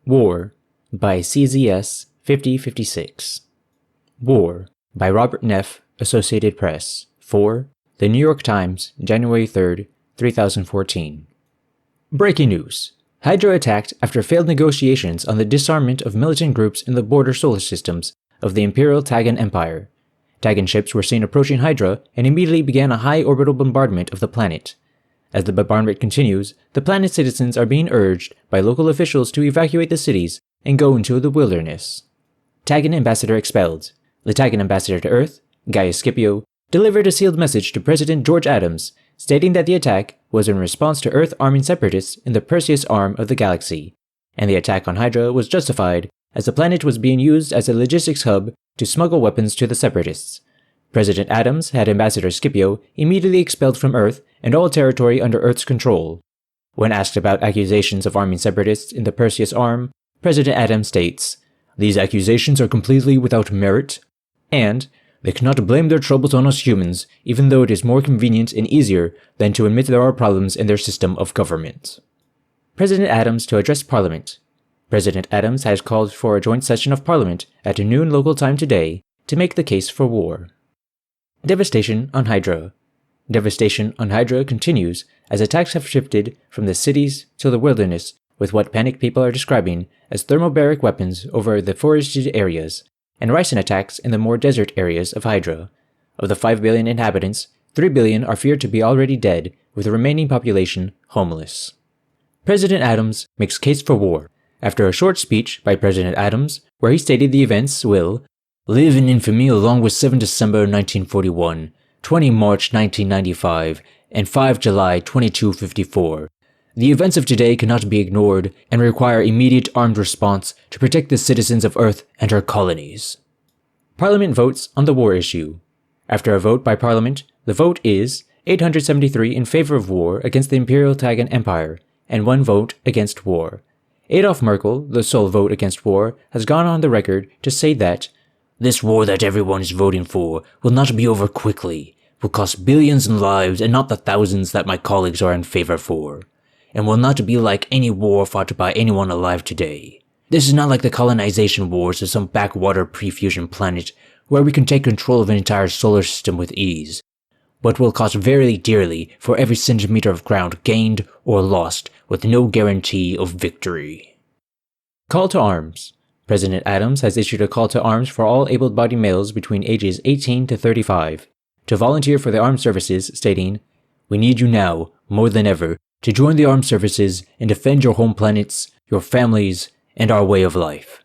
War by CZS 5056. War by Robert Neff, Associated Press. 4. The New York Times, January 3, 2014. Breaking news. Hydra attacked after failed negotiations on the disarmament of militant groups in the border solar systems of the Imperial Tagan Empire. Tagan ships were seen approaching Hydra and immediately began a high orbital bombardment of the planet. As the bombardment continues, the planet's citizens are being urged by local officials to evacuate the cities and go into the wilderness. Tagan ambassador expelled. The Tagan ambassador to Earth, Gaius Scipio, delivered a sealed message to President George Adams, stating that the attack was in response to Earth arming separatists in the Perseus arm of the galaxy, and the attack on Hydra was justified as the planet was being used as a logistics hub to smuggle weapons to the separatists. President Adams had Ambassador Scipio immediately expelled from Earth and all territory under Earth's control. When asked about accusations of arming separatists in the Perseus arm, President Adams states, "These accusations are completely without merit, and they cannot blame their troubles on us humans, even though it is more convenient and easier than to admit there are problems in their system of government." President Adams to address Parliament. President Adams has called for a joint session of Parliament at noon local time today to make the case for war. Devastation on Hydra. Devastation on Hydra continues as attacks have shifted from the cities to the wilderness, with what panicked people are describing as thermobaric weapons over the forested areas, and ricin attacks in the more desert areas of Hydra. Of the 5 billion inhabitants, 3 billion are feared to be already dead, with the remaining population homeless. President Adams makes case for war. After a short speech by President Adams, where he stated the events will live in infamy along with 7 December 1941, 20 March 1995, and 5 July 2254. The events of today cannot be ignored and require immediate armed response to protect the citizens of Earth and her colonies. Parliament votes on the war issue. After a vote by Parliament, the vote is 873 in favor of war against the Imperial Tagan Empire, and 1 vote against war. Adolf Merkel, the sole vote against war, has gone on the record to say that this war that everyone is voting for will not be over quickly, will cost billions in lives and not the thousands that my colleagues are in favor for, and will not be like any war fought by anyone alive today. This is not like the colonization wars of some backwater pre-fusion planet where we can take control of an entire solar system with ease, but will cost very dearly for every centimeter of ground gained or lost with no guarantee of victory. Call to arms. President Adams has issued a call to arms for all able-bodied males between ages 18 to 35 to volunteer for the armed services, stating, "We need you now, more than ever, to join the armed services and defend your home planets, your families, and our way of life."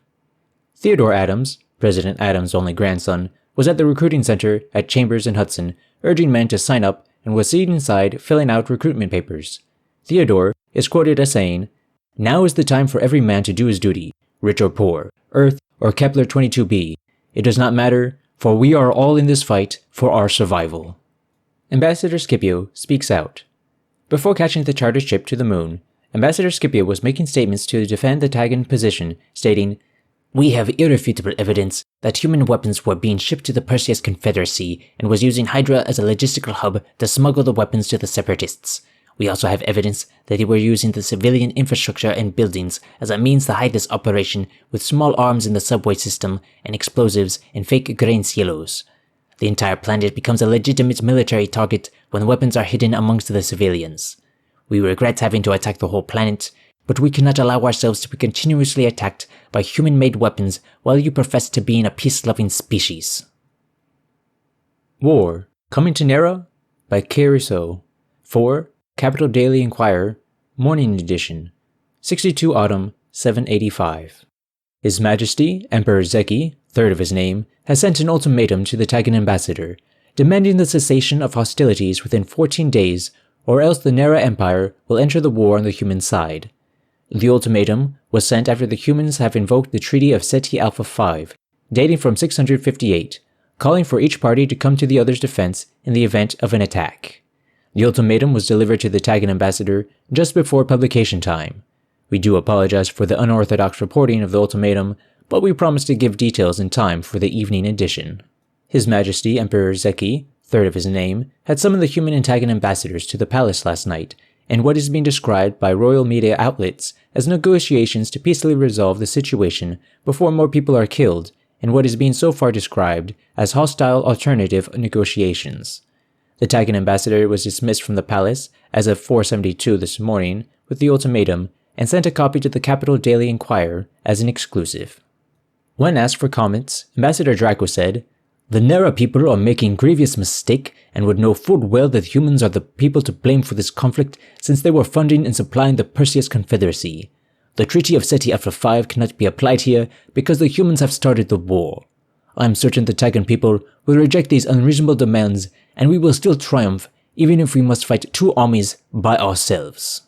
Theodore Adams, President Adams' only grandson, was at the recruiting center at Chambers and Hudson, urging men to sign up, and was seen inside filling out recruitment papers. Theodore is quoted as saying, "Now is the time for every man to do his duty, rich or poor, Earth or Kepler 22b. It does not matter, for we are all in this fight for our survival." Ambassador Scipio speaks out. Before catching the charter ship to the moon, Ambassador Scipio was making statements to defend the Tagan position, stating, "We have irrefutable evidence that human weapons were being shipped to the Perseus Confederacy and was using Hydra as a logistical hub to smuggle the weapons to the separatists. We also have evidence that they were using the civilian infrastructure and buildings as a means to hide this operation with small arms in the subway system and explosives and fake grain silos. The entire planet becomes a legitimate military target when weapons are hidden amongst the civilians. We regret having to attack the whole planet, but we cannot allow ourselves to be continuously attacked by human-made weapons while you profess to being a peace-loving species." War Coming to Nera by K. Rousseau. 4. Capital Daily Inquirer, Morning Edition, 62 Autumn 785. His Majesty, Emperor Zeki, third of his name, has sent an ultimatum to the Tagan ambassador, demanding the cessation of hostilities within 14 days, or else the Nera Empire will enter the war on the human side. The ultimatum was sent after the humans have invoked the Treaty of Seti Alpha 5, dating from 658, calling for each party to come to the other's defense in the event of an attack. The ultimatum was delivered to the Tagan ambassador just before publication time. We do apologize for the unorthodox reporting of the ultimatum, but we promise to give details in time for the evening edition. His Majesty Emperor Zeki, third of his name, had summoned the human and Tagan ambassadors to the palace last night, in what is being described by royal media outlets as negotiations to peacefully resolve the situation before more people are killed, in what is being so far described as hostile alternative negotiations. The Tagan ambassador was dismissed from the palace as of 4:72 this morning with the ultimatum and sent a copy to the Capital Daily Enquirer as an exclusive. When asked for comments, Ambassador Draco said, "The Nera people are making grievous mistake and would know full well that humans are the people to blame for this conflict since they were funding and supplying the Perseus Confederacy. The Treaty of Seti Alpha 5 cannot be applied here because the humans have started the war. I am certain the Tagan people will reject these unreasonable demands and we will still triumph even if we must fight two armies by ourselves."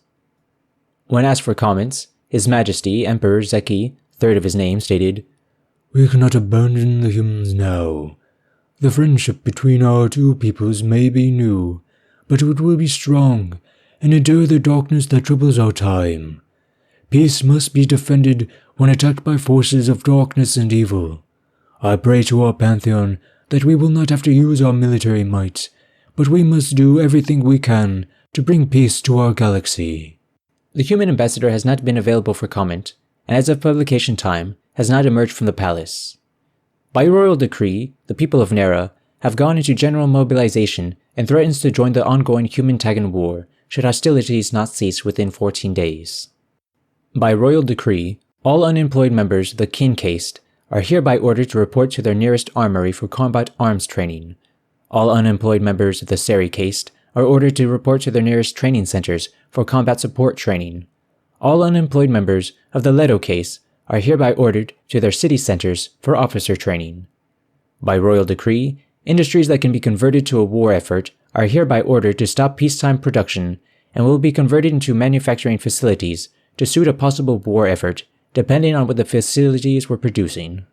When asked for comments, His Majesty Emperor Zeki, third of his name, stated, "We cannot abandon the humans now. The friendship between our two peoples may be new, but it will be strong and endure the darkness that troubles our time. Peace must be defended when attacked by forces of darkness and evil. I pray to our pantheon that we will not have to use our military might, but we must do everything we can to bring peace to our galaxy." The human ambassador has not been available for comment, and as of publication time, has not emerged from the palace. By royal decree, the people of Nera have gone into general mobilization and threatens to join the ongoing human-Tagan war should hostilities not cease within 14 days. By royal decree, all unemployed members of the kin caste are hereby ordered to report to their nearest armory for combat arms training. All unemployed members of the Seri caste are ordered to report to their nearest training centers for combat support training. All unemployed members of the Leto caste are hereby ordered to their city centers for officer training. By royal decree, industries that can be converted to a war effort are hereby ordered to stop peacetime production and will be converted into manufacturing facilities to suit a possible war effort depending on what the facilities were producing.